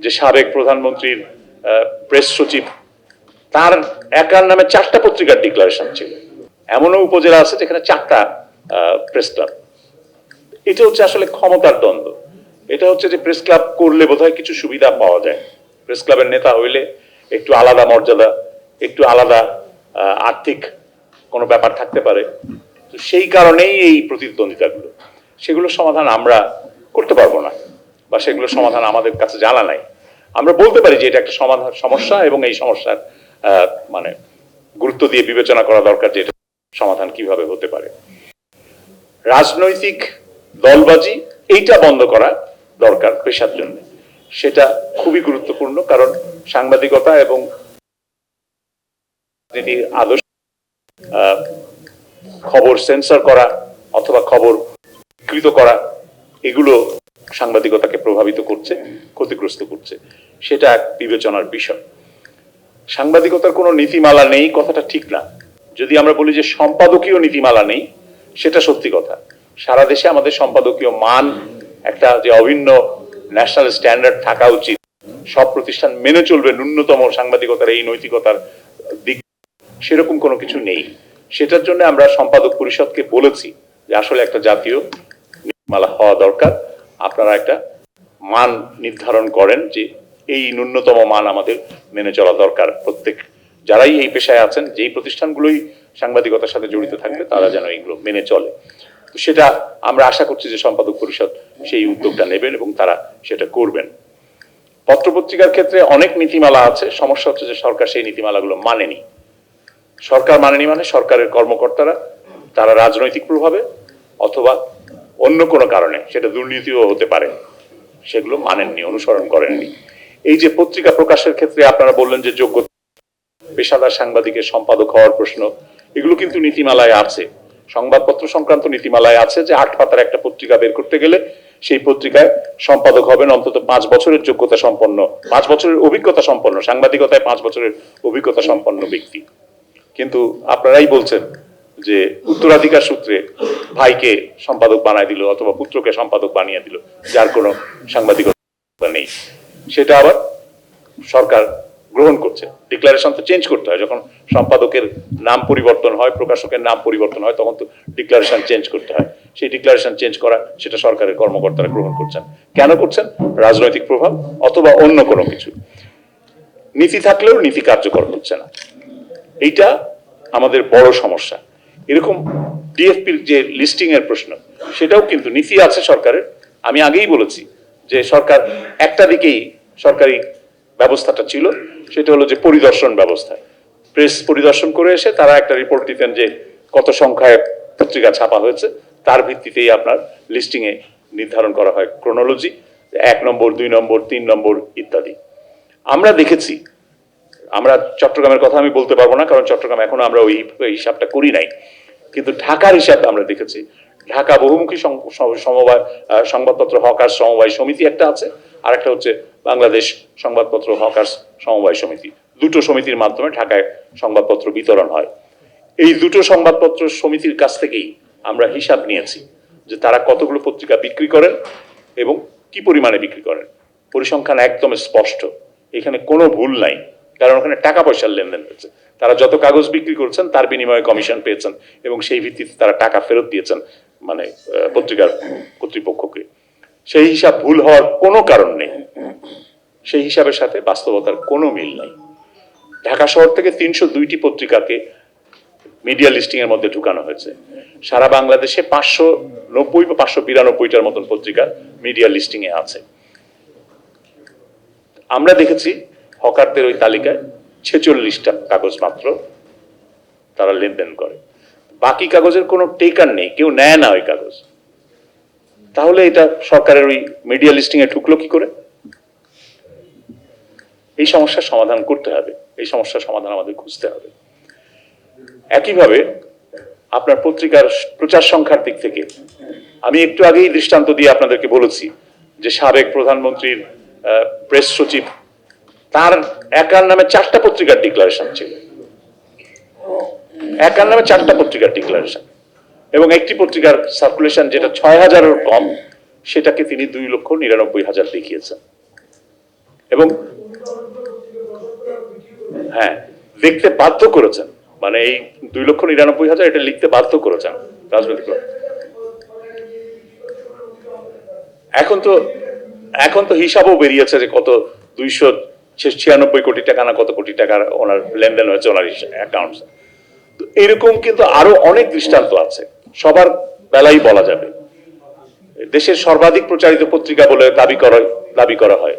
যে সাবেক প্রধানমন্ত্রীর প্রেস সচিব তার একার নামে 4টা পত্রিকার ডিক্লারেশন ছিল। এমনও উপজেলা আছে যেখানে 4টা প্রেস ক্লাব। এটা হচ্ছে আসলে ক্ষমতার দ্বন্দ্ব। এটা হচ্ছে যে প্রেস ক্লাব করলে বোধহয় কিছু সুবিধা পাওয়া যায়, প্রেস ক্লাবের নেতা হইলে একটু আলাদা মর্যাদা, একটু আলাদা আর্থিক কোনো ব্যাপার থাকতে পারে। তো সেই কারণেই এই প্রতিদ্বন্দ্বিতাগুলো, সেগুলোর সমাধান আমরা করতে পারবো না, বা সেগুলোর সমাধান আমাদের কাছে জানা নাই। আমরা বলতে পারি যে এটা একটা সমস্যা এবং এই সমস্যার মানে গুরুত্ব দিয়ে বিবেচনা করা দরকার যে এটা সমাধান কিভাবে হতে পারে। রাজনৈতিক দলবাজি এইটা বন্ধ করা দরকার পেশার জন্য, সেটা খুবই গুরুত্বপূর্ণ। কারণ সাংবাদিকতা এবং আদর্শ খবর সেন্সর করা অথবা খবর বিকৃত করা, এগুলো সাংবাদিকতাকে প্রভাবিত করছে, ক্ষতিগ্রস্ত করছে, সেটা এক বিবেচনার বিষয়। সাংবাদিকতার কোনো নীতিমালা নেই কথাটা ঠিক না। যদি আমরা বলি যে সম্পাদকীয় নীতিমালা নেই, সেটা সত্যি কথা। সারা দেশে আমাদের সম্পাদকীয় মান একটা যে অভিন্ন ন্যাশনাল স্ট্যান্ডার্ড থাকা উচিত, সব প্রতিষ্ঠান মেনে চলবে ন্যূনতম সাংবাদিকতার এই নৈতিকতার দিক, সেরকম কোনো কিছু নেই। সেটার জন্য আমরা সম্পাদক পরিষদকে বলেছি যে আসলে একটা জাতীয় নীতিমালা হওয়া দরকার। আপনারা একটা মান নির্ধারণ করেন যে এই ন্যূনতম মান আমাদের মেনে চলা দরকার। প্রত্যেক যারাই এই পেশায় আছেন, যেই প্রতিষ্ঠানগুলোই সাংবাদিকতার সাথে জড়িত থাকবে, তারা যেন এইগুলো মেনে চলে। তো সেটা আমরা আশা করছি যে সম্পাদক পরিষদ সেই উদ্যোগটা নেবেন এবং তারা সেটা করবেন। পত্রপত্রিকার ক্ষেত্রে অনেক নীতিমালা আছে, সমস্যা হচ্ছে যে সরকার সেই নীতিমালাগুলো মানেনি। সরকার মানেনি মানে সরকারের কর্মকর্তারা তারা রাজনৈতিক প্রভাবে অথবা অন্য কোনো কারণে, সেটা দুর্নীতিও হতে পারে, সেগুলো মানেননি, অনুসরণ করেননি। এই যে পত্রিকা প্রকাশের ক্ষেত্রে আপনারা বললেন যে যোগ্যতা, পেশাদার সাংবাদিকের সম্পাদক হওয়ার প্রশ্ন, এগুলো কিন্তু নীতিমালায় আছে, সংবাদপত্র সংক্রান্ত নীতিমালায় আছে যে 8 পাতার একটা পত্রিকা বের করতে গেলে সেই পত্রিকায় সম্পাদক হবেন অন্তত 5 বছরের যোগ্যতা সম্পন্ন, 5 বছরের অভিজ্ঞতা সম্পন্ন, সাংবাদিকতায় 5 বছরের অভিজ্ঞতা সম্পন্ন ব্যক্তি। কিন্তু আপনারাই বলছেন যে উত্তরাধিকার সূত্রে ভাইকে সম্পাদক বানায় দিল অথবা পুত্রকে সম্পাদক বানিয়ে দিল, যার কোনো সাংবাদিকতা নেই। সেটা আবার সরকার গ্রহণ করছে। ডিক্লারেশন তো চেঞ্জ করতে হয়, যখন সম্পাদকের নাম পরিবর্তন হয়, প্রকাশকের নাম পরিবর্তন হয়, তখন তো ডিক্লারেশন চেঞ্জ করতে হয়। সেই ডিক্লারেশন চেঞ্জ করা, সেটা সরকারের কর্মকর্তারা গ্রহণ করছেন। কেন করছেন? রাজনৈতিক প্রভাব অথবা অন্য কোনো কিছু। নীতি থাকলেও নীতি কার্যকর হচ্ছে না, এইটা আমাদের বড় সমস্যা। এরকম ডিএফপির যে লিস্টিং এর প্রশ্ন, সেটাও কিন্তু নীতি আছে সরকারের। আমি আগেই বলেছি যে সরকার একটা দিকেই সরকারি ব্যবস্থাটা ছিল, সেটা হলো যে পরিদর্শন ব্যবস্থা। প্রেস পরিদর্শন করে এসে তারা একটা রিপোর্ট দিতেন যে কত সংখ্যায় পত্রিকা ছাপা হয়েছে, তার ভিত্তিতেই আপনার লিস্টিং এ নির্ধারণ করা হয় ক্রোনোলজি, 1 নম্বর 2 নম্বর 3 নম্বর ইত্যাদি। আমরা দেখেছি, আমরা চট্টগ্রামের কথা আমি বলতে পারবো না, কারণ চট্টগ্রাম এখনো আমরা ওই হিসাবটা করি নাই, কিন্তু ঢাকার হিসাব আমরা দেখেছি। ঢাকা বহুমুখী সমবায় সংবাদপত্র হকার্স সমবায় সমিতি একটা আছে, আর একটা হচ্ছে বাংলাদেশ সংবাদপত্র হকার্স সমবায় সমিতি। দুটো সমিতির মাধ্যমে ঢাকায় সংবাদপত্র বিতরণ হয়। এই দুটো সংবাদপত্র সমিতির কাছ থেকেই আমরা হিসাব নিয়েছি যে তারা কতগুলো পত্রিকা বিক্রি করেন এবং কি পরিমাণে বিক্রি করেন। পরিসংখ্যান একদম স্পষ্ট, এখানে কোনো ভুল নাই, কারণ ওখানে টাকা পয়সার লেনদেন হচ্ছে। তারা যত কাগজ বিক্রি করছেন তার বিনিময়ে কমিশন পেয়েছেন এবং সেই ভিত্তিতে তারা টাকা ফেরত দিয়েছেন মানে পত্রিকার কর্তৃপক্ষকে। সেই হিসাব ভুল হওয়ার কোনো কারণ নেই, সেই হিসাবের সাথে বাস্তবতার কোনো মিল নাই। ঢাকা শহর থেকে 302টি পত্রিকাকে মিডিয়া লিস্টিং এর মধ্যে ঢুকানো হয়েছে। সারা বাংলাদেশে 590 বা 592টার মতন পত্রিকা মিডিয়া লিস্টিং এ আছে। আমরা দেখেছি হকারদের ওই তালিকায় 46টা কাগজ মাত্র তারা লেনদেন করে, বাকি কাগজের কোনো টেকার নেই, কেউ নেয় না ওই কাগজ। তাহলে এটা সরকারের ওই মিডিয়া লিস্টিং এ ঢুকলো কি করে? এই সমস্যার সমাধান করতে হবে, এই সমস্যার সমাধান আমাদের খুঁজতে হবে। একইভাবে আপনার পত্রিকার প্রচার সংখ্যার দিক থেকে আমি একটু আগেই দৃষ্টান্ত দিয়ে আপনাদেরকে বলেছি যে সাবেক প্রধানমন্ত্রীর প্রেস সচিব তার একার নামে 4টা পত্রিকার ডিক্লারেশন ছিল, একার নামে 4টা পত্রিকার ডিক্লারেশন, এবং একটি পত্রিকার সার্কুলেশন যেটা 6000-এর কম, সেটাকে তিনি 2,99,000 দেখিয়েছেন। এবং হ্যাঁ, দেখতে বাধ্য করেছেন, মানে এই 2,99,000 এটা লিখতে বাধ্য করেছেন রাজনৈতিক দল। এখন তো হিসাবও বেরিয়েছে যে কত 296 কোটি টাকা না কত কোটি টাকার ওনার লেনদেন হয়েছে ওনার অ্যাকাউন্টস। এরকম কিন্তু আরো অনেক দৃষ্টান্ত আছে, সবার বেলাই বলা যাবে। দেশের সর্বাধিক প্রচারিত পত্রিকা বলে দাবি করা হয়,